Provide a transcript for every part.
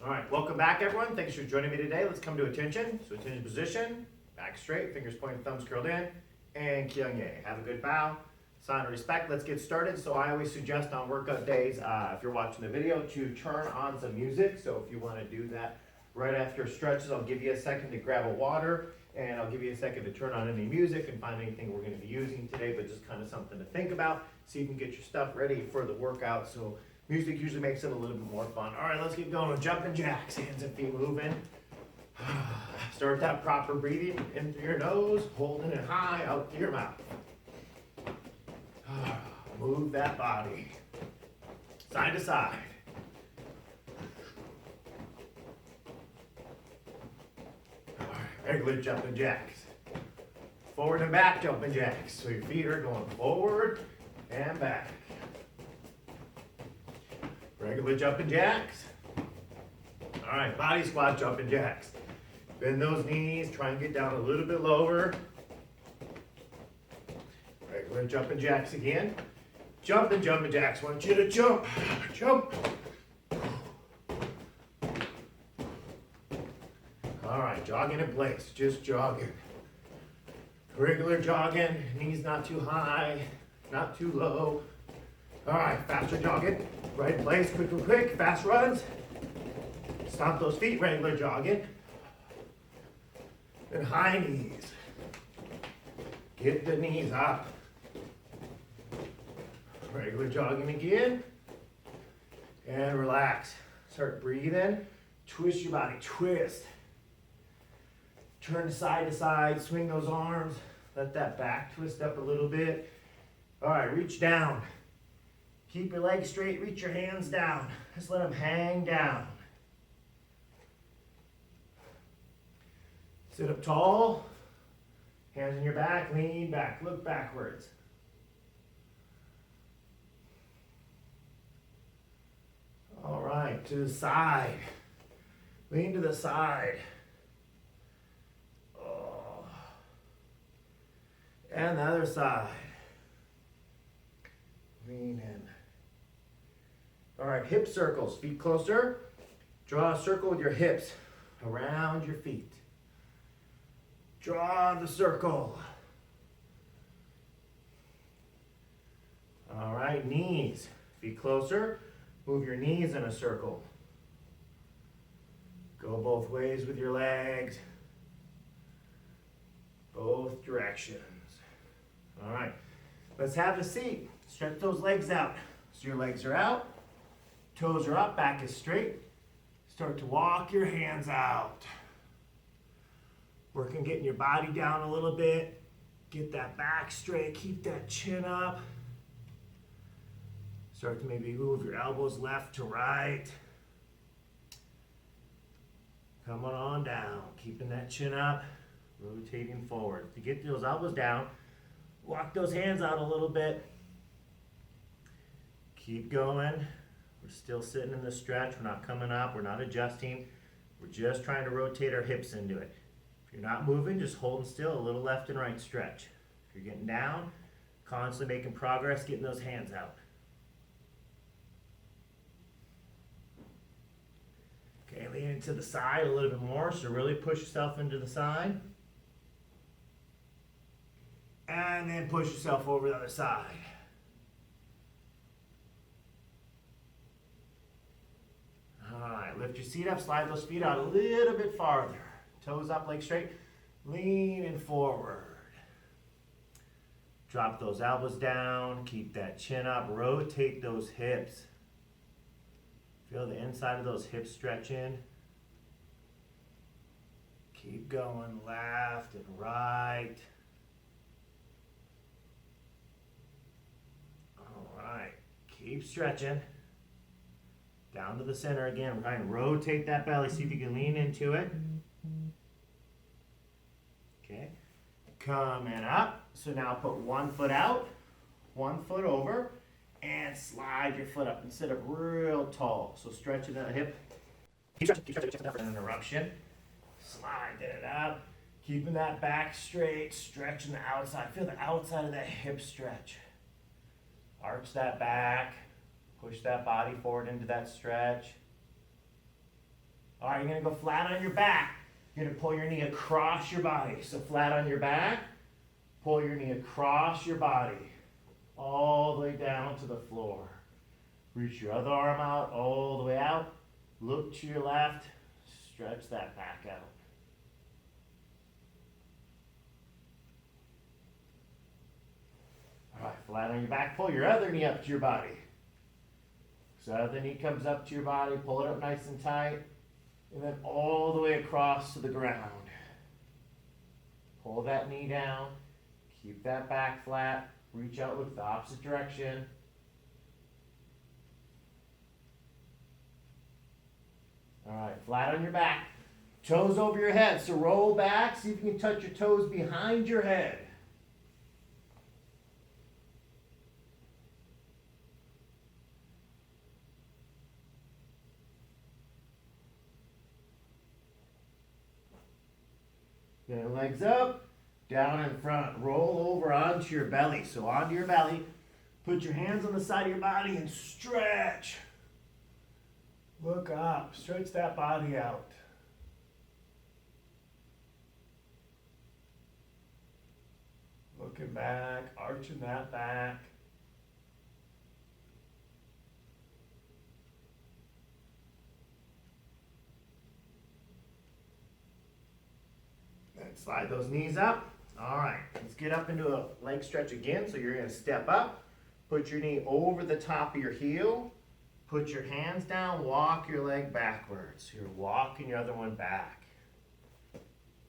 All right, welcome back everyone. Thanks for joining me today. Let's come to attention. So attention position, back straight, fingers pointed, thumbs curled in, and kyungye. Have a good bow, sign of respect. Let's get started. So I always suggest on workout days, if you're watching the video, to turn on some music. So if you want to do that right after stretches, I'll give you a second to grab a water, and I'll give you a second to turn on any music and find anything we're going to be using today, but just kind of something to think about so you can get your stuff ready for the workout. So music usually makes it a little bit more fun. All right, let's get going with jumping jacks. Hands and feet moving. Start that proper breathing in through your nose, holding it high out through your mouth. Move that body side to side. All right, regular jumping jacks. Forward and back jumping jacks. So your feet are going forward and back. Regular jumping jacks. All right, body squat jumping jacks. Bend those knees, try and get down a little bit lower. Regular jumping jacks again. Jumping jacks. Want you to jump, jump. All right, jogging in place, just jogging. Regular jogging, knees not too high, not too low. All right, faster jogging, right in place, quick, fast runs. Stomp those feet, regular jogging. And high knees. Get the knees up. Regular jogging again. And relax. Start breathing. Twist your body, twist. Turn side to side, swing those arms. Let that back twist up a little bit. All right, reach down. Keep your legs straight, reach your hands down. Just let them hang down. Sit up tall, hands in your back, lean back, look backwards. All right, to the side. Lean to the side. Oh. And the other side. Lean in. All right, hip circles, feet closer. Draw a circle with your hips around your feet. Draw the circle. All right, knees, feet closer. Move your knees in a circle. Go both ways with your legs. Both directions. All right, let's have a seat. Stretch those legs out. So your legs are out, toes are up, back is straight. Start to walk your hands out. Working getting your body down a little bit. Get that back straight, keep that chin up. Start to maybe move your elbows left to right. Coming on down, keeping that chin up, rotating forward. To get those elbows down, walk those hands out a little bit. Keep going. We're still sitting in the stretch. We're not coming up, we're not adjusting. We're just trying to rotate our hips into it. If you're not moving, just holding still, a little left and right stretch. If you're getting down, constantly making progress, getting those hands out. Okay, lean into the side a little bit more, so really push yourself into the side. And then push yourself over the other side. All right, lift your seat up, slide those feet out a little bit farther. Toes up, legs straight, leaning forward. Drop those elbows down, keep that chin up, rotate those hips. Feel the inside of those hips stretch in. Keep going left and right. All right, keep stretching. Down to the center again. We're going to rotate that belly, see if you can lean into it. Okay, coming up. So now put one foot out, one foot over, and slide your foot up and sit up real tall. So stretching that hip. Keep stretching for an interruption. Sliding it up, keeping that back straight, stretching the outside. Feel the outside of that hip stretch. Arch that back, push that body forward into that stretch. All right, you're gonna go flat on your back. You're gonna pull your knee across your body. So flat on your back, pull your knee across your body, all the way down to the floor. Reach your other arm out, all the way out. Look to your left, stretch that back out. All right, flat on your back, pull your other knee up to your body. So other knee comes up to your body, pull it up nice and tight, and then all the way across to the ground. Pull that knee down, keep that back flat, reach out, look the opposite direction. All right, flat on your back, toes over your head. So roll back, see if you can touch your toes behind your head. Then legs up, down in front, roll over onto your belly. So onto your belly, put your hands on the side of your body and stretch. Look up, stretch that body out. Looking back, arching that back. Then slide those knees up. All right, let's get up into a leg stretch again. So you're gonna step up, put your knee over the top of your heel, put your hands down, walk your leg backwards. You're walking your other one back.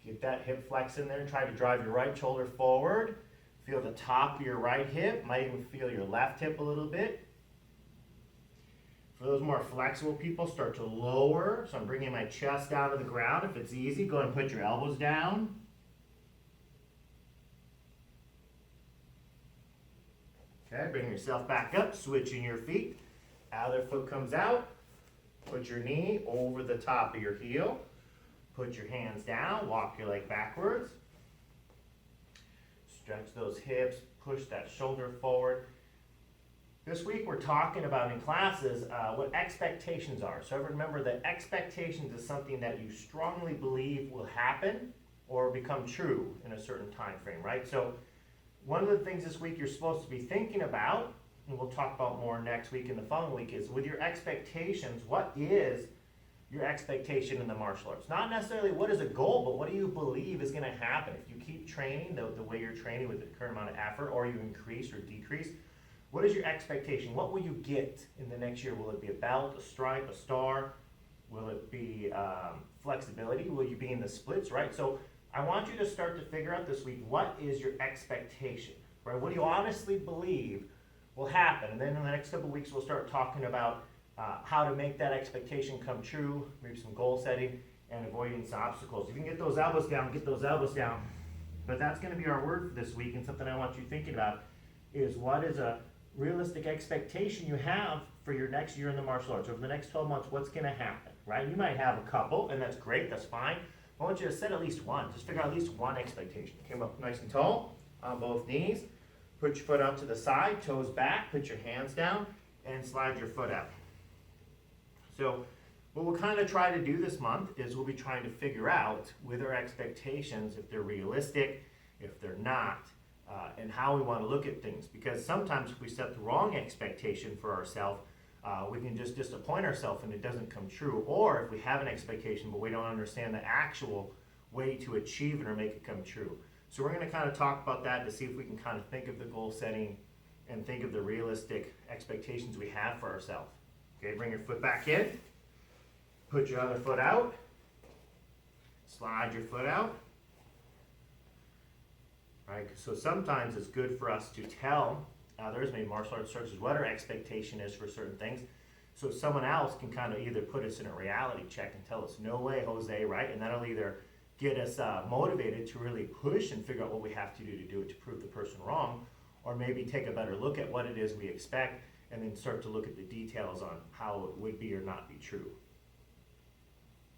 Get that hip flex in there. Try to drive your right shoulder forward. Feel the top of your right hip. Might even feel your left hip a little bit. For those more flexible people, start to lower. So I'm bringing my chest down to the ground. If it's easy, go ahead and put your elbows down. Okay, bring yourself back up, switching your feet. Other foot comes out. Put your knee over the top of your heel. Put your hands down, walk your leg backwards. Stretch those hips, push that shoulder forward. This week we're talking about in classes what expectations are. So remember that expectations is something that you strongly believe will happen or become true in a certain time frame, right? So one of the things this week you're supposed to be thinking about, and we'll talk about more next week and the following week, is with your expectations, what is your expectation in the martial arts? Not necessarily what is a goal, but what do you believe is going to happen? If you keep training the way you're training with the current amount of effort, or you increase or decrease, what is your expectation? What will you get in the next year? Will it be a belt, a stripe, a star? Will it be flexibility? Will you be in the splits, right? So I want you to start to figure out this week, what is your expectation, right? What do you honestly believe will happen? And then in the next couple of weeks, we'll start talking about how to make that expectation come true, maybe some goal setting and avoiding some obstacles. If you can get those elbows down, get those elbows down. But that's going to be our word for this week, and something I want you thinking about is what is a realistic expectation you have for your next year in the martial arts. Over the next 12 months, what's going to happen, right? You might have a couple, and that's great, that's fine. I want you to set at least one. Just figure out at least one expectation. Come up nice and tall on both knees. Put your foot out to the side, toes back, put your hands down, and slide your foot out. So what we'll kind of try to do this month is we'll be trying to figure out with our expectations if they're realistic, if they're not, and how we want to look at things. Because sometimes if we set the wrong expectation for ourselves, we can just disappoint ourselves and it doesn't come true. Or if we have an expectation but we don't understand the actual way to achieve it or make it come true. So we're going to kind of talk about that to see if we can kind of think of the goal setting and think of the realistic expectations we have for ourselves. Okay, bring your foot back in. Put your other foot out. Slide your foot out. Right, so sometimes it's good for us to tell others, maybe martial arts instructors, what our expectation is for certain things. So someone else can kind of either put us in a reality check and tell us, no way, Jose, right? And that'll either get us motivated to really push and figure out what we have to do it to prove the person wrong, or maybe take a better look at what it is we expect and then start to look at the details on how it would be or not be true.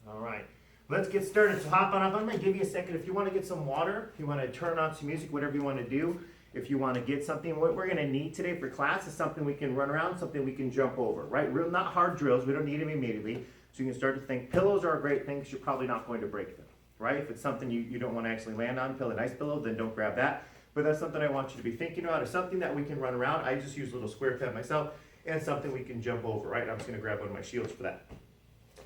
All right, let's get started. So hop on up. I'm going to give you a second. If you want to get some water, if you want to turn on some music, whatever you want to do, if you want to get something, what we're going to need today for class is something we can run around, something we can jump over, right? Real, not hard drills. We don't need them immediately. So you can start to think pillows are a great thing because you're probably not going to break them, right? If it's something you don't want to actually land on, a nice pillow, then don't grab that. But that's something I want you to be thinking about. It's something that we can run around. I just use a little square peg myself, and something we can jump over, right? I'm just gonna grab one of my shields for that.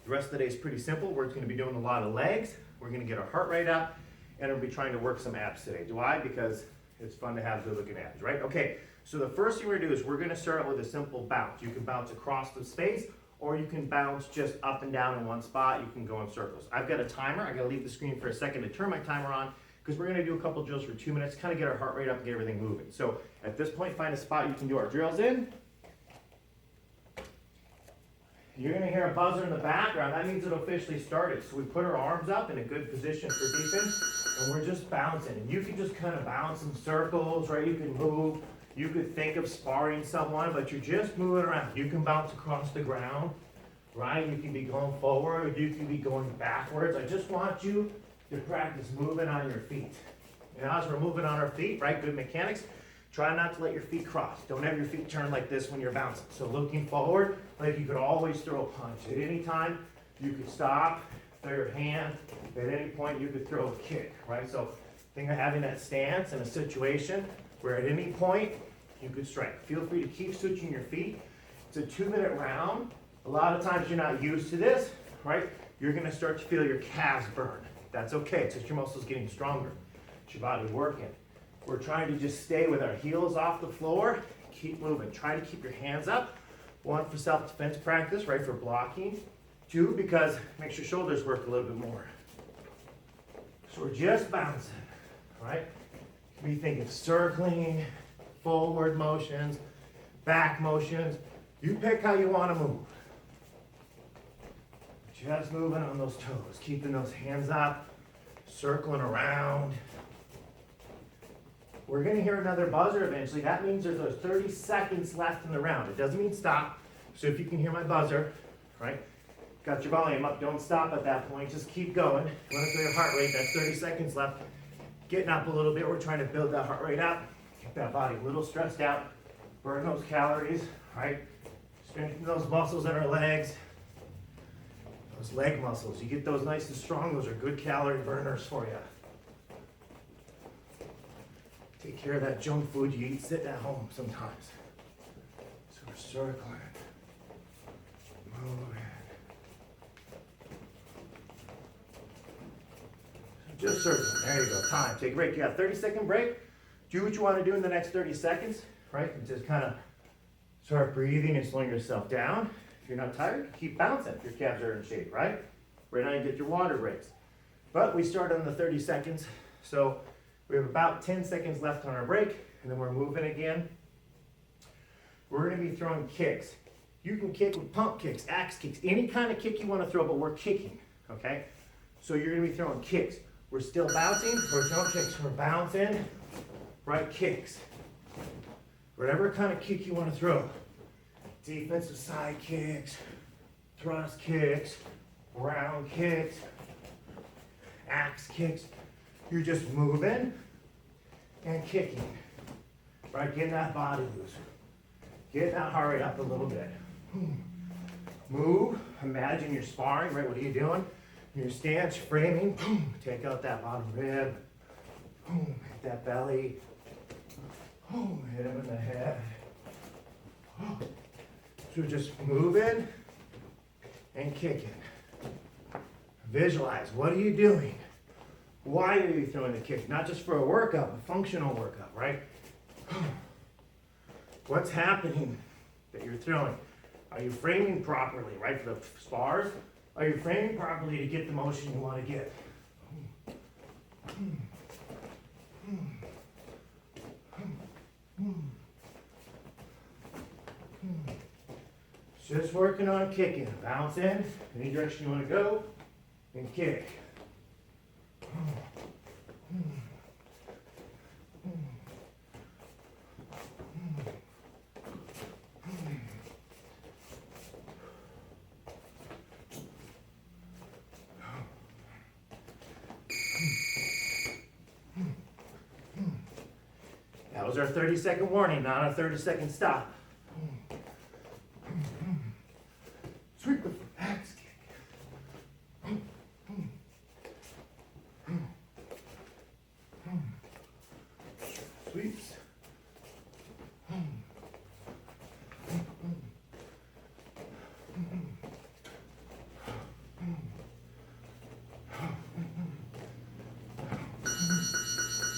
The rest of the day is pretty simple. We're gonna be doing a lot of legs. We're gonna get our heart rate up, and we'll be trying to work some abs today. Why? Because it's fun to have good looking abs, right? Okay, so the first thing we're gonna do is we're gonna start out with a simple bounce. You can bounce across the space, or you can bounce just up and down in one spot. You can go in circles. I've got a timer. I gotta leave the screen for a second to turn my timer on, because we're gonna do a couple drills for 2 minutes, kind of get our heart rate up and get everything moving. So at this point, find a spot you can do our drills in. You're gonna hear a buzzer in the background. That means it officially started. So we put our arms up in a good position for defense, and we're just bouncing. And you can just kind of bounce in circles, right? You can move. You could think of sparring someone, but you're just moving around. You can bounce across the ground, right? You can be going forward. You can be going backwards. I just want you to practice moving on your feet. And as we're moving on our feet, right, good mechanics, try not to let your feet cross. Don't have your feet turn like this when you're bouncing. So looking forward, like you could always throw a punch. At any time, you could stop, throw your hand. At any point, you could throw a kick, right? So think of having that stance in a situation where at any point, you could strike. Feel free to keep switching your feet. It's a 2-minute round. A lot of times you're not used to this, right? You're gonna start to feel your calves burn. That's okay, it's just your muscles getting stronger. It's your body working. We're trying to just stay with our heels off the floor. Keep moving. Try to keep your hands up. 1, for self-defense practice, right, for blocking. 2, because it makes your shoulders work a little bit more. So we're just bouncing, right? We think of circling, forward motions, back motions. You pick how you want to move. Just moving on those toes, keeping those hands up, circling around. We're gonna hear another buzzer eventually. That means there's 30 seconds left in the round. It doesn't mean stop. So if you can hear my buzzer, right? Got your volume up, don't stop at that point. Just keep going. You wanna feel your heart rate, that's 30 seconds left. Getting up a little bit, we're trying to build that heart rate up. Get that body a little stressed out. Burn those calories, right? Strengthen those muscles in our legs. Those leg muscles, you get those nice and strong, those are good calorie burners for you. Take care of that junk food you eat sitting at home sometimes. So we're circling, moving. Just circling, there you go, time, take a break. You got a 30-second break. Do what you want to do in the next 30 seconds, right? And just kind of start breathing and slowing yourself down. If you're not tired, keep bouncing if your calves are in shape, right? Right now you get your water breaks. But we start on the 30 seconds, so we have about 10 seconds left on our break, and then we're moving again. We're gonna be throwing kicks. You can kick with pump kicks, axe kicks, any kind of kick you wanna throw, but we're kicking, okay? So you're gonna be throwing kicks. We're still bouncing, we're throwing kicks, we're bouncing, right kicks. Whatever kind of kick you wanna throw. Defensive side kicks, thrust kicks, round kicks, axe kicks. You're just moving and kicking, right? Getting that body loose. Getting that heart rate up a little bit. Move, imagine you're sparring, right? What are you doing? In your stance, framing, take out that bottom rib, hit that belly, hit him in the head. So just moving and kicking. Visualize, what are you doing? Why are you throwing the kick? Not just for a workout, a functional workout, right? What's happening that you're throwing? Are you framing properly, right, for the spars? Are you framing properly to get the motion you want to get? Just working on kicking. Bounce in, any direction you want to go, and kick. That was our 30-second warning, not a 30-second stop. Sweep the axe kick.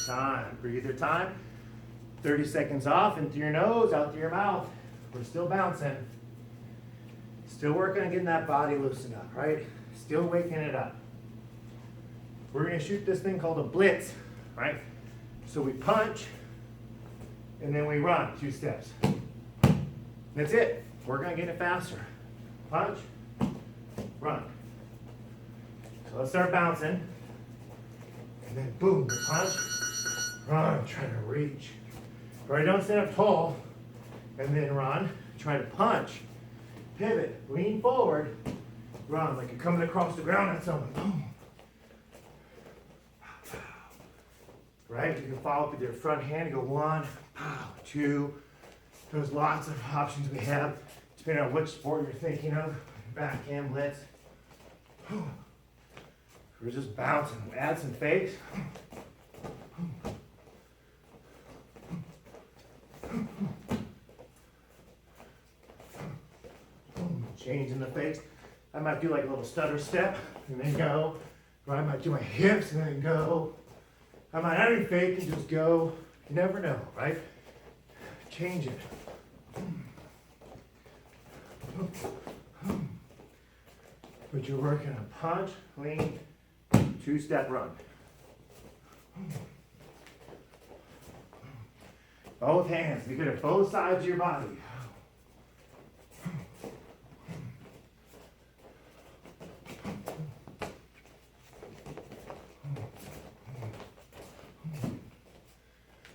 time. Breather time. 30 seconds off, in through your nose, out through your mouth. We're still bouncing. Still working on getting that body loosened up, right? Still waking it up. We're gonna shoot this thing called a blitz, right? So we punch, and then we run 2 steps. That's it. We're gonna get it faster. Punch, run. So let's start bouncing. And then boom, punch, run, try to reach. Right, don't stand up tall, and then run. Try to punch, pivot, lean forward, run like you're coming across the ground at someone. Boom. Right, you can follow up with your front hand, go 1, 2. There's lots of options we have, depending on which sport you're thinking of. Backhand, blitz. We're just bouncing, add some fakes. Changing the fakes. I might do like a little stutter step and then go. Or I might do my hips and then go. I might not even fake and just go. You never know, right? Change it. But you're working a punch, lean, 2-step run. Both hands, be good at both sides of your body.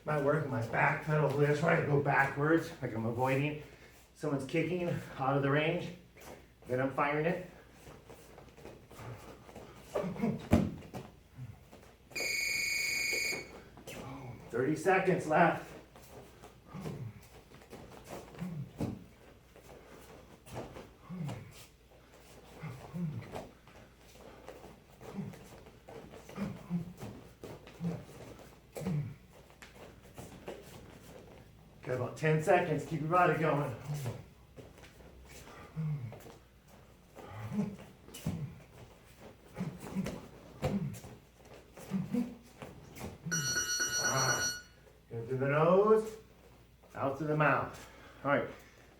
Might work my back pedal this, right? I go backwards, like I'm avoiding. Someone's kicking out of the range, then I'm firing it. 30 seconds left. Got about 10 seconds. Keep your body going. In through the nose, out through the mouth. All right.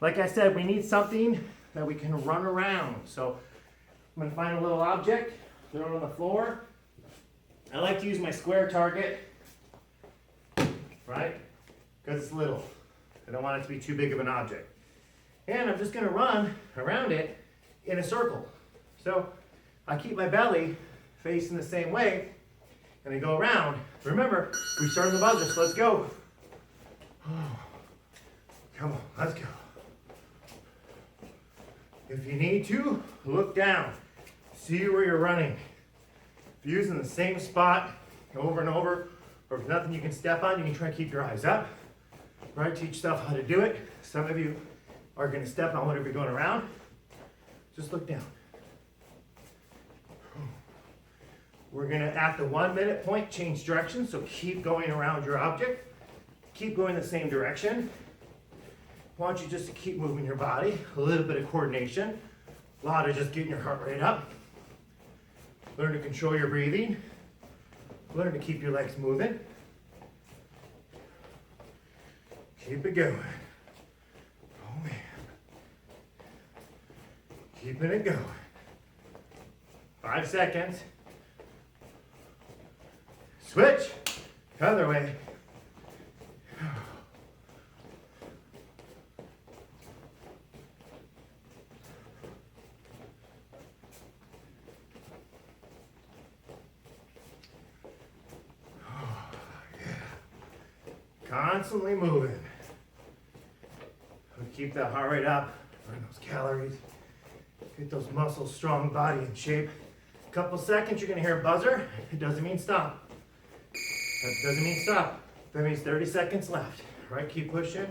Like I said, we need something that we can run around. So I'm going to find a little object, throw it on the floor. I like to use my square target, right? Because it's little. I don't want it to be too big of an object. And I'm just going to run around it in a circle. So I keep my belly facing the same way, and I go around. Remember, we started the buzzer, so let's go. Come on, let's go. If you need to, look down. See where you're running. If you're using the same spot over and over, or if nothing you can step on, you can try to keep your eyes up. Right? Teach yourself how to do it. Some of you are going to step on whatever you're going around. Just look down. We're going to, at the 1 minute point, change direction. So keep going around your object. Keep going the same direction. I want you just to keep moving your body. A little bit of coordination. A lot of just getting your heart rate up. Learn to control your breathing. Learn to keep your legs moving. Keep it going. Oh man. Keeping it going. 5 seconds. Switch. Other way. Constantly moving. Keep that heart rate up, burn those calories, get those muscles strong, body in shape. A couple seconds, you're gonna hear a buzzer. It doesn't mean stop. That doesn't mean stop. That means 30 seconds left. Right, keep pushing.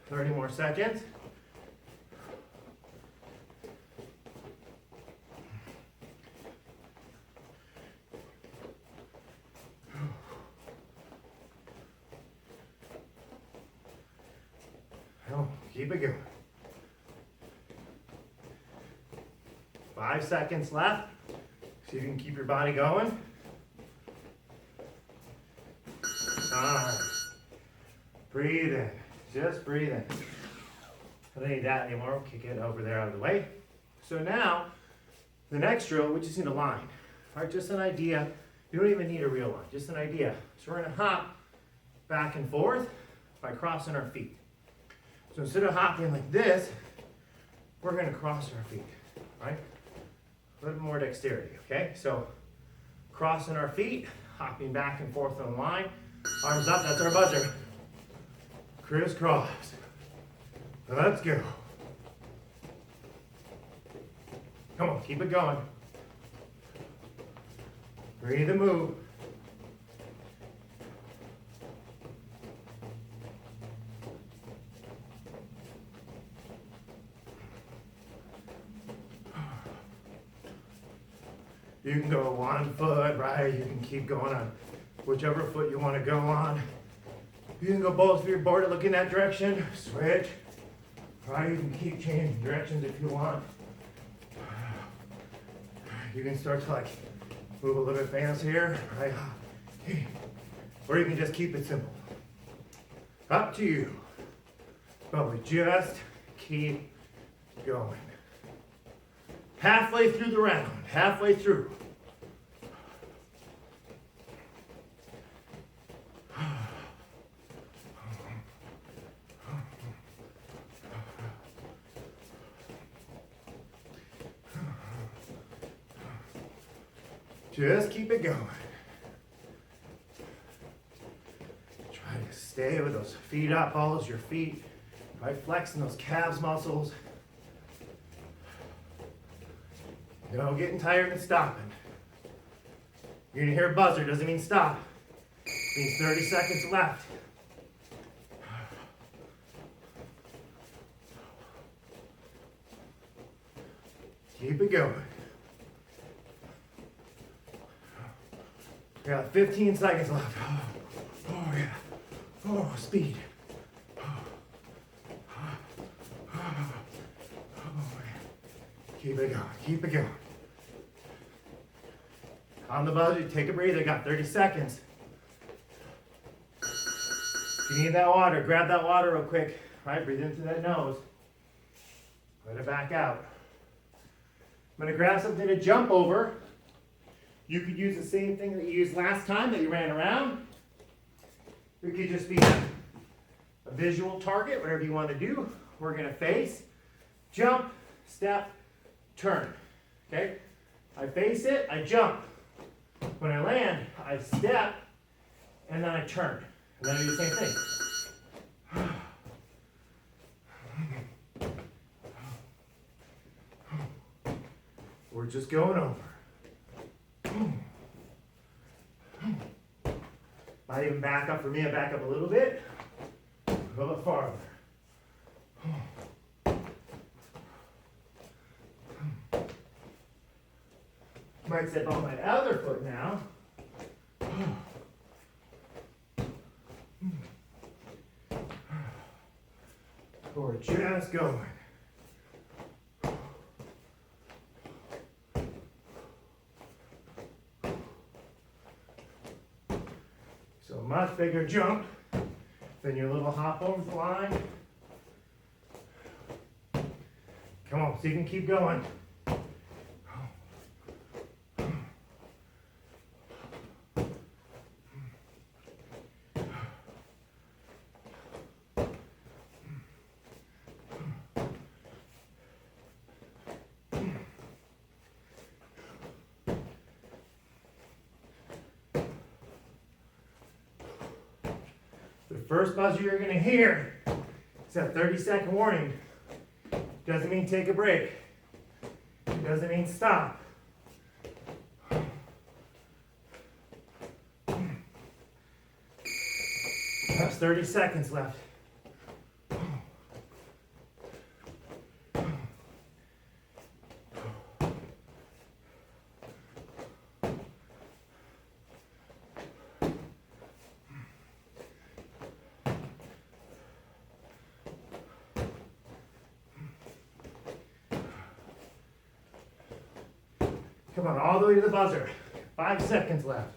30 more seconds. Keep it going. 5 seconds left. See if you can keep your body going. time. Breathe in. Just breathe in. I don't need that anymore. We'll kick it over there out of the way. So now, the next drill, we just need a line. All right, just an idea. You don't even need a real line, just an idea. So we're gonna hop back and forth by crossing our feet. So instead of hopping like this, we're gonna cross our feet, right? A little more dexterity, okay? So crossing our feet, hopping back and forth on the line. Arms up, that's our buzzer. Crisscross. Let's go. Come on, keep it going. Breathe and move. You can go 1 foot, right? You can keep going on whichever foot you want to go on. You can go both if you're bored of looking that direction. Switch. Right? You can keep changing directions if you want. You can start to like move a little bit fancier, right? Or you can just keep it simple. Up to you. But we just keep going. Halfway through the round, halfway through. Just keep it going. Try to stay with those feet up, balls, your feet, right? Flexing those calves muscles. No getting tired and stopping. You're gonna hear a buzzer, doesn't mean stop. It means 30 seconds left. Keep it going. We got 15 seconds left. Oh yeah. Oh, speed. Keep it going, keep it going. On the buzzer, take a breather, got 30 seconds. If you need that water, grab that water real quick. Right, breathe into that nose. Let it back out. I'm gonna grab something to jump over. You could use the same thing that you used last time that you ran around. It could just be a visual target, whatever you want to do. We're gonna face, jump, step, turn. Okay? I face it, I jump. When I land, I step, and then I turn. And then I do the same thing. We're just going over. Might even back up for me, I back up a little bit. A little bit farther. Might step on my other foot now. We're just going. So much bigger jump than your little hop over the line. Come on, so you can keep going. The first buzzer you're going to hear is that 30-second warning. Doesn't mean take a break. It doesn't mean stop. That's 30 seconds left. Come on, all the way to the buzzer. 5 seconds left.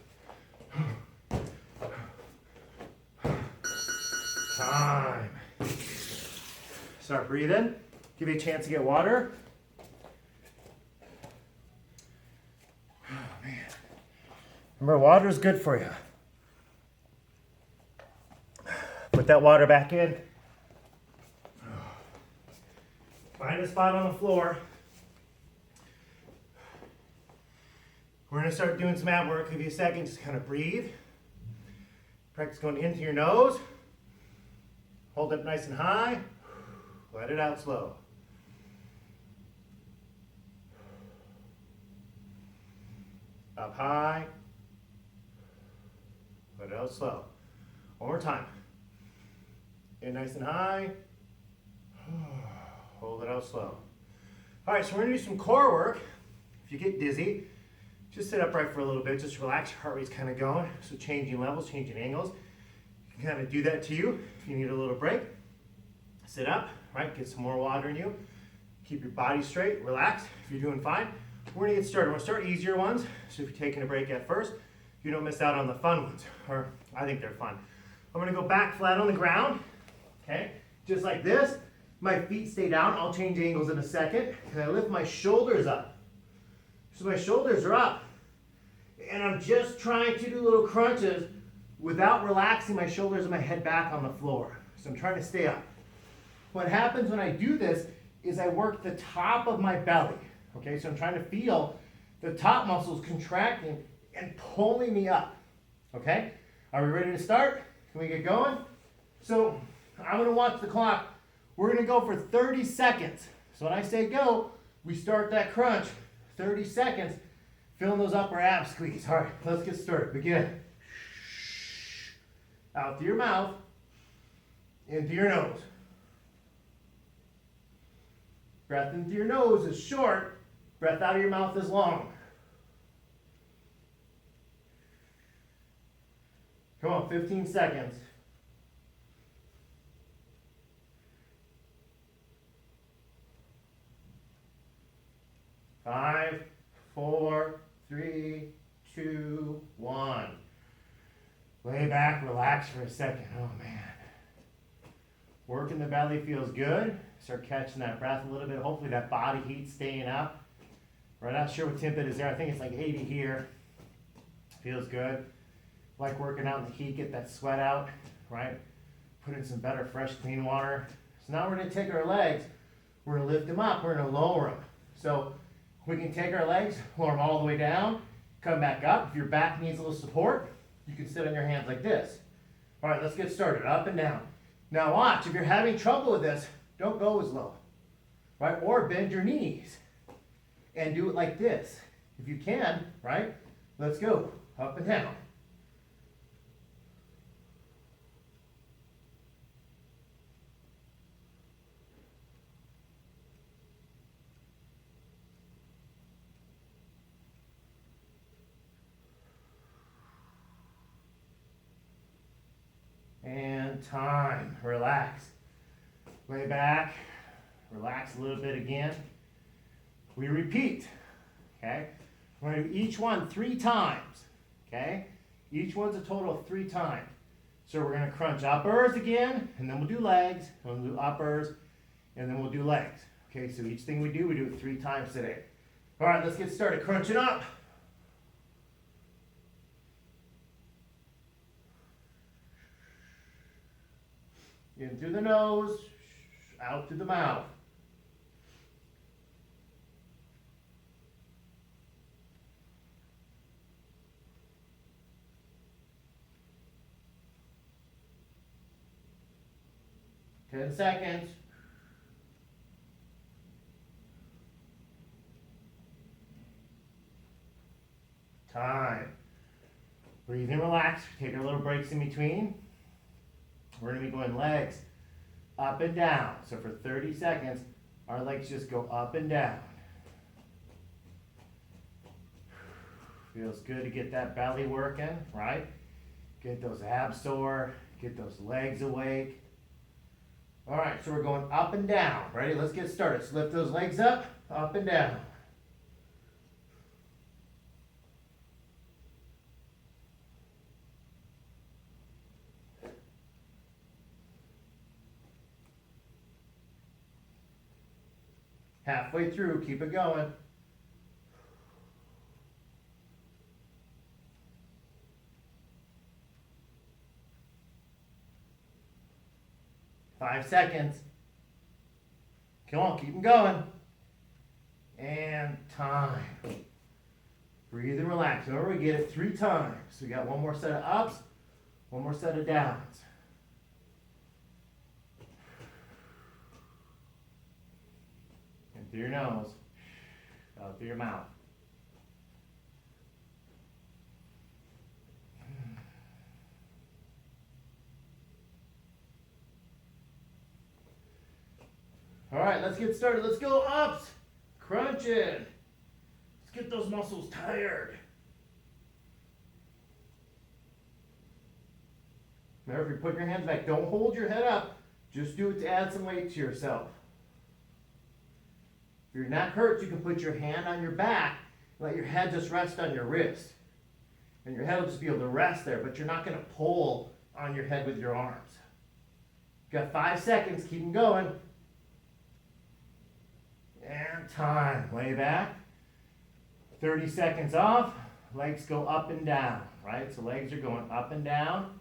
Start breathing. Give you a chance to get water. Oh, man. Remember, water is good for you. Put that water back in. Find a spot on the floor. We're going to start doing some ab work. Give you a second. Just kind of breathe. Practice going into your nose. Hold it nice and high. Let it out slow. Up high. Let it out slow. One more time. In nice and high. Hold it out slow. All right, so we're going to do some core work. If you get dizzy, just sit upright for a little bit. Just relax. Your heart rate's kind of going. So changing levels, changing angles. You can kind of do that to you if you need a little break. Sit up, right? Get some more water in you. Keep your body straight. Relax. If you're doing fine, we're going to get started. We're going to start easier ones. So if you're taking a break at first, you don't miss out on the fun ones. Or I think they're fun. I'm going to go back flat on the ground. Okay? Just like this. My feet stay down. I'll change angles in a second. And I lift my shoulders up. So my shoulders are up. And I'm just trying to do little crunches without relaxing my shoulders and my head back on the floor. So I'm trying to stay up. What happens when I do this is I work the top of my belly. Okay, so I'm trying to feel the top muscles contracting and pulling me up. Okay, are we ready to start? Can we get going? So I'm going to watch the clock. We're going to go for 30 seconds. So when I say go, we start that crunch. 30 seconds. Feeling those upper abs squeeze. All right, let's get started. Begin. Out through your mouth, into your nose. Breath into your nose is short. Breath out of your mouth is long. Come on, 15 seconds. Five, 4, 3, 2, 1. Lay back, relax for a second. Oh man. Working the belly feels good. Start catching that breath a little bit. Hopefully that body heat's staying up. We're not sure what temp it is there. I think it's like 80 here. Feels good. Like working out in the heat, get that sweat out, right? Put in some better, fresh, clean water. So now we're going to take our legs. We're going to lift them up. We're going to lower them. So we can take our legs, lower them all the way down, come back up. If your back needs a little support, you can sit on your hands like this. All right, let's get started. Up and down. Now watch, if you're having trouble with this, don't go as low, right? Or bend your knees and do it like this. If you can, right? Let's go. Up and down. And time. Relax. Lay back. Relax a little bit again. We repeat. Okay? We're going to do each one 3 times. Okay? Each one's a total of 3 times. So we're going to crunch uppers again, and then we'll do legs, and we'll do uppers, and then we'll do legs. Okay, so each thing we do it 3 times today. All right, let's get started. Crunching up. In through the nose, out through the mouth. Ten seconds. Time. Breathe and relax. Take our little breaks in between. We're going to be going legs up and down. So for 30 seconds, our legs just go up and down. Feels good to get that belly working, right? Get those abs sore, get those legs awake. All right, so we're going up and down. Ready? Let's get started. So lift those legs up and down. Halfway through, keep it going. Five seconds. Come on, keep them going. And time. Breathe and relax. Remember, we get it 3 times. So we got one more set of ups, one more set of downs. In through your nose, out through your mouth. All right, let's get started. Let's go ups. Crunching. Let's get those muscles tired. Remember, if you put your hands back, don't hold your head up. Just do it to add some weight to yourself. If your neck hurts, you can put your hand on your back, let your head just rest on your wrist. And your head will just be able to rest there, but you're not going to pull on your head with your arms. You've got 5 seconds, keep them going. And time, lay back. 30 seconds off, legs go up and down, right? So legs are going up and down,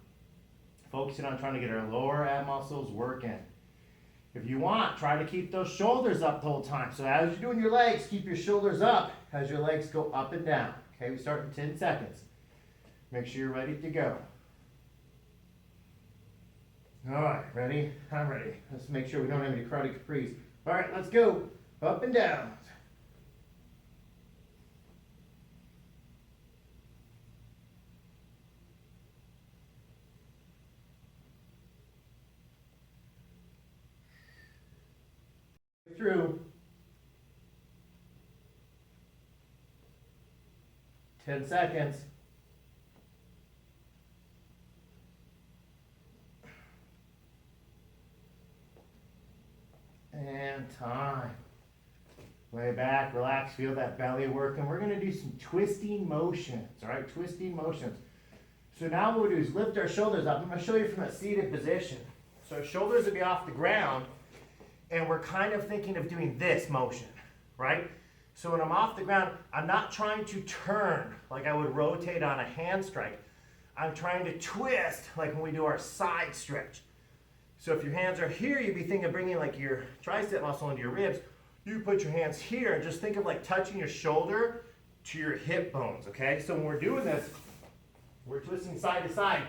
focusing on trying to get our lower ab muscles working. If you want, try to keep those shoulders up the whole time. So as you're doing your legs, keep your shoulders up as your legs go up and down. Okay, we start in 10 seconds. Make sure you're ready to go. All right, ready? I'm ready. Let's make sure we don't have any karate capris. All right, let's go. Up and down. Through. 10 seconds. And time. Lay back, relax, feel that belly working. We're going to do some twisting motions, all right? Twisting motions. So now what we'll do is lift our shoulders up. I'm going to show you from a seated position. So our shoulders will be off the ground, and we're kind of thinking of doing this motion, right? So when I'm off the ground, I'm not trying to turn like I would rotate on a hand strike. I'm trying to twist like when we do our side stretch. So if your hands are here, you'd be thinking of bringing like your tricep muscle into your ribs. You put your hands here and just think of like touching your shoulder to your hip bones, okay? So when we're doing this, we're twisting side to side.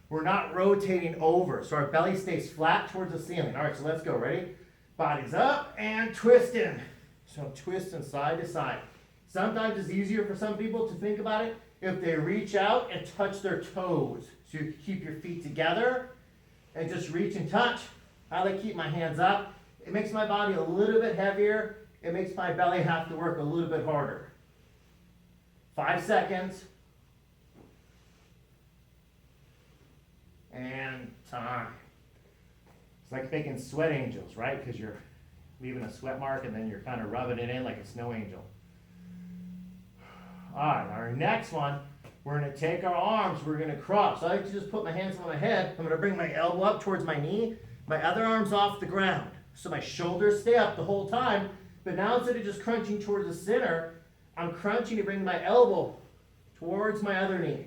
We're not rotating over, so our belly stays flat towards the ceiling. All right, so let's go. Ready? Body's up and twisting. So I'm twisting side to side. Sometimes it's easier for some people to think about it if they reach out and touch their toes. So you keep your feet together and just reach and touch. I like to keep my hands up. It makes my body a little bit heavier. It makes my belly have to work a little bit harder. 5 seconds. And time. It's like making sweat angels, right? Because you're leaving a sweat mark and then you're kind of rubbing it in like a snow angel. All right, our next one, we're going to take our arms, we're going to cross. So I like to just put my hands on my head. I'm going to bring my elbow up towards my knee, my other arm's off the ground. So my shoulders stay up the whole time, but now instead of just crunching towards the center, I'm crunching to bring my elbow towards my other knee.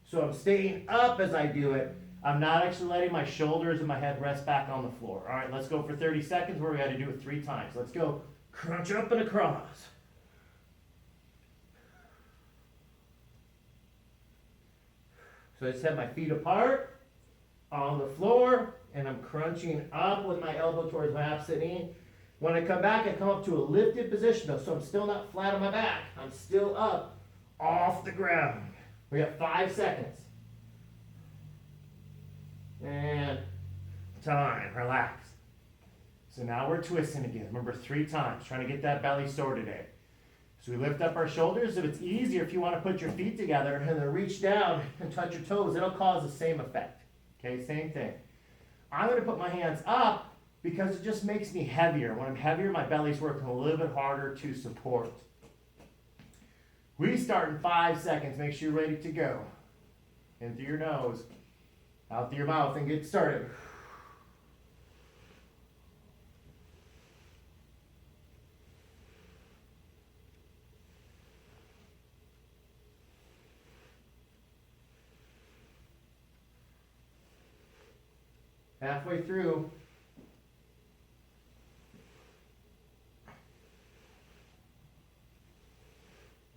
So I'm staying up as I do it. I'm not actually letting my shoulders and my head rest back on the floor. All right, let's go for 30 seconds where we got to do it 3 times. Let's go. Crunch up and across. So I just have my feet apart on the floor, and I'm crunching up with my elbow towards my opposite knee. When I come back, I come up to a lifted position though, so I'm still not flat on my back. I'm still up off the ground. We got 5 seconds. And time, relax. So now we're twisting again. Remember 3 times, trying to get that belly sore today. So we lift up our shoulders. If it's easier, if you want to put your feet together and then reach down and touch your toes, it'll cause the same effect. Okay, same thing. I'm going to put my hands up because it just makes me heavier. When I'm heavier, my belly's working a little bit harder to support. We start in 5 seconds. Make sure you're ready to go. In through your nose, out through your mouth, and get started. Halfway through.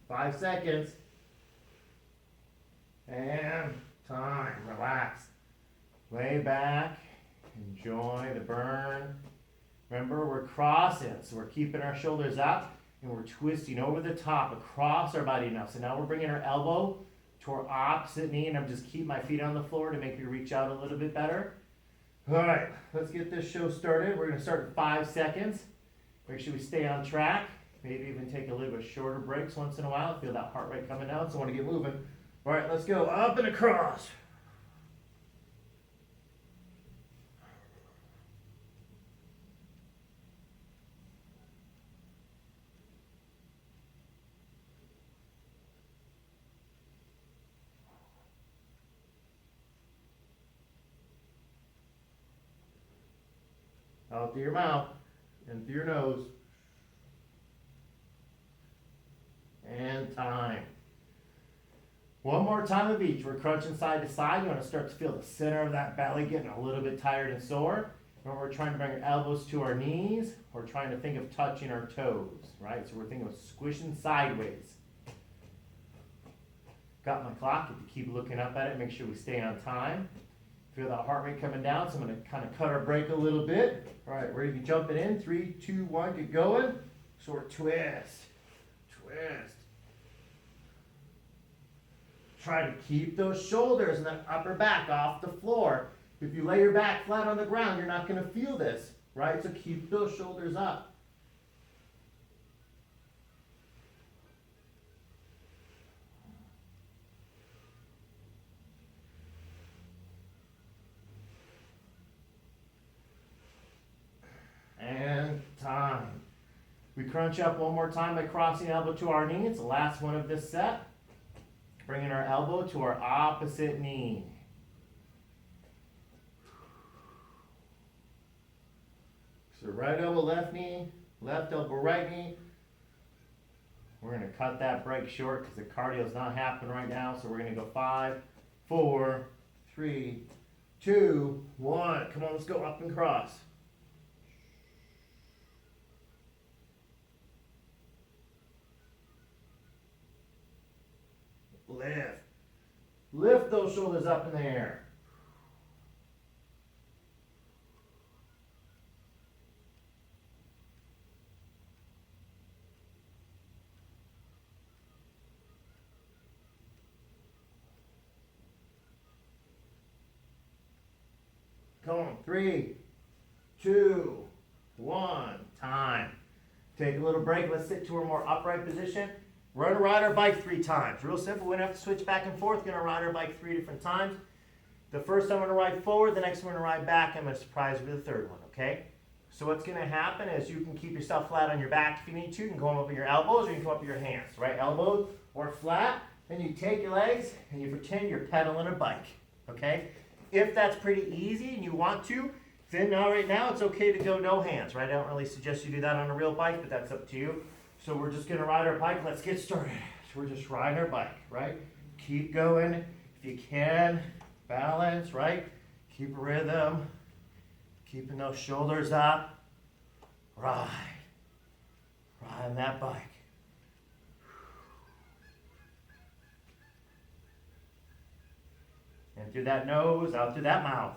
Five seconds. And time. Relax. Lay back. Enjoy the burn. Remember, we're crossing, so we're keeping our shoulders up and we're twisting over the top across our body now. So now we're bringing our elbow to our opposite knee, and I'm just keep my feet on the floor to make me reach out a little bit better. All right, let's get this show started. We're gonna start in 5 seconds. Make sure we stay on track. Maybe even take a little bit shorter breaks once in a while. Feel that heart rate coming down, so I wanna get moving. All right, let's go up and across. Out through your mouth, in through your nose. And time. One more time of each. We're crunching side to side. You want to start to feel the center of that belly getting a little bit tired and sore. Remember, we're trying to bring our elbows to our knees. We're trying to think of touching our toes, right? So we're thinking of squishing sideways. Got my clock. If you keep looking up at it, make sure we stay on time. Feel that heart rate coming down, so I'm going to kind of cut our break a little bit. All right, ready to jump it in. 3, 2, 1, get going. Short twist, twist. Try to keep those shoulders and that upper back off the floor. If you lay your back flat on the ground, you're not going to feel this, right? So keep those shoulders up. And time. We crunch up one more time by crossing the elbow to our knee. It's the last one of this set. Bringing our elbow to our opposite knee. So right elbow, left knee, left elbow, right knee. We're going to cut that break short because the cardio is not happening right now. So we're going to go 5, 4, 3, 2, 1. Come on, let's go up and cross. Lift. Lift those shoulders up in the air. Come on, 3, 2, 1, time. Take a little break. Let's sit to a more upright position. We're going to ride our bike 3 times. Real simple. We're going to have to switch back and forth. Going to ride our bike 3 different times. The first I'm going to ride forward. The next I'm going to ride back. I'm going to surprise you with the third one, okay? So what's going to happen is you can keep yourself flat on your back if you need to. You can go up with your elbows or you can come up with your hands, right? Elbows or flat. Then you take your legs and you pretend you're pedaling a bike, okay? If that's pretty easy and you want to, then right now it's okay to go no hands, right? I don't really suggest you do that on a real bike, but that's up to you. So we're just going to ride our bike. Let's get started. So we're just riding our bike, right? Keep going if you can. Balance, right? Keep a rhythm. Keeping those shoulders up. Ride. Riding that bike. In through that nose, out through that mouth.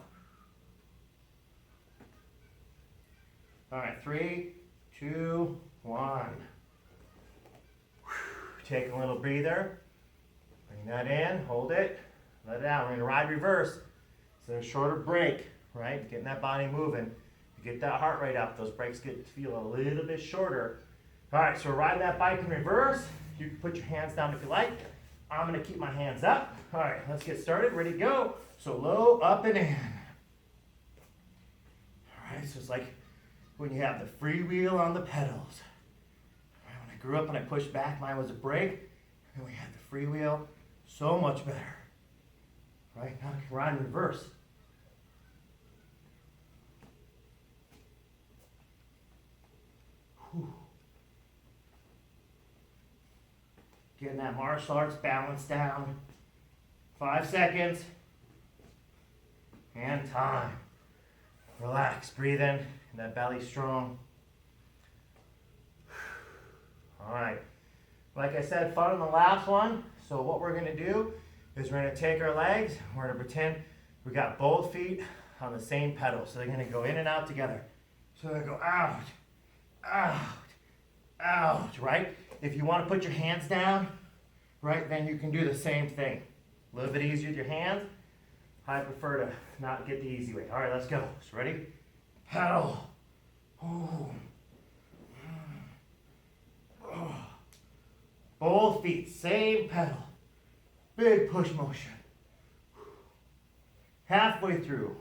All right, 3, 2, 1. Take a little breather. Bring that in, hold it, let it out. We're going to ride reverse. So a shorter break, right? Getting that body moving. You get that heart rate up. Those breaks get to feel a little bit shorter. All right, so we're riding that bike in reverse. You can put your hands down if you like. I'm going to keep my hands up. All right, let's get started. Ready to go. So low, up, and in. All right, so it's like when you have the freewheel on the pedals. When I grew up and I pushed back, mine was a brake. And we had the freewheel. So much better. Right, now I can ride in reverse. Whew. Getting that martial arts balance down. 5 seconds. And time. Relax, breathe in, and that belly strong. All right, like I said, fun on the last one. So what we're gonna do is we're gonna take our legs, we're gonna pretend we got both feet on the same pedal. So they're gonna go in and out together. So they go out, out, out, right? If you wanna put your hands down, right, then you can do the same thing. A little bit easier with your hands. I prefer to not get the easy way. All right, let's go. So ready? Pedal. Ooh. Both feet, same pedal. Big push motion. Halfway through.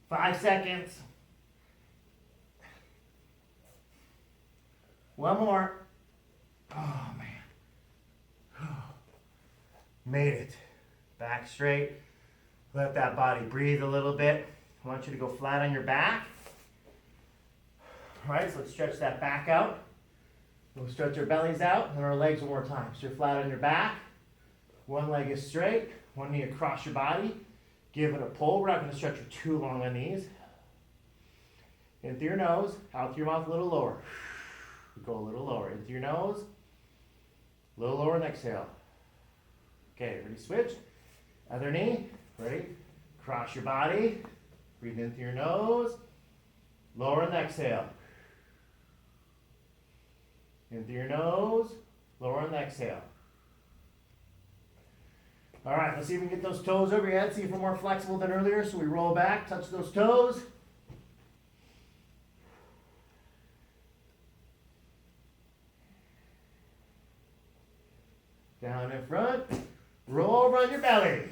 Five seconds. One more. Oh, man. Made it. Back straight. Let that body breathe a little bit. I want you to go flat on your back. All right, so let's stretch that back out. We'll stretch our bellies out and our legs one more time. So you're flat on your back. One leg is straight. One knee across your body. Give it a pull. We're not going to stretch for too long on these. In through your nose, out through your mouth, a little lower. Go a little lower. In through your nose, a little lower and exhale. Okay, ready, switch. Other knee, ready? Cross your body. Breathe in through your nose. Lower and exhale. In through your nose. Lower and exhale. All right, let's see if we can get those toes over your head. See if we're more flexible than earlier. So we roll back, touch those toes. Down in front. Roll over on your belly.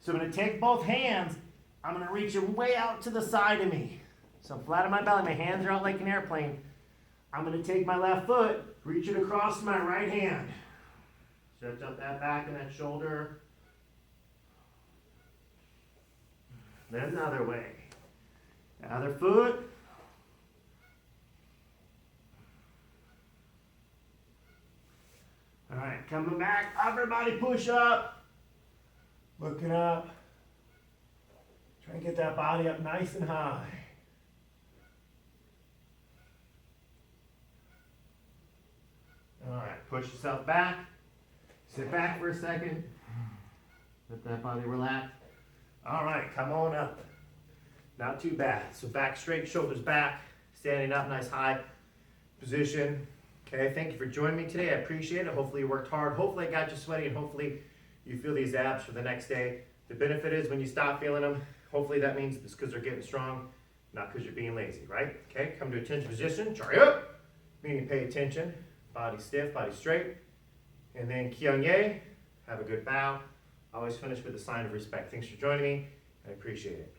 So I'm going to take both hands. I'm going to reach them way out to the side of me. So I'm flat on my belly. My hands are out like an airplane. I'm going to take my left foot, reach it across my right hand. Stretch out that back and that shoulder. Then another way. Other foot. All right, coming back, upper body push up. Looking up. Try and get that body up nice and high. All right, push yourself back. Sit back for a second. Let that body relax. All right, come on up. Not too bad. So back straight, shoulders back, standing up, nice high position. Okay, thank you for joining me today. I appreciate it. Hopefully you worked hard. Hopefully I got you sweaty, and hopefully you feel these abs for the next day. The benefit is when you stop feeling them, hopefully that means it's because they're getting strong, not because you're being lazy, right? Okay, come to attention position, chari up, meaning pay attention. Body stiff, body straight. And then Kyung-ye, have a good bow. Always finish with a sign of respect. Thanks for joining me. I appreciate it.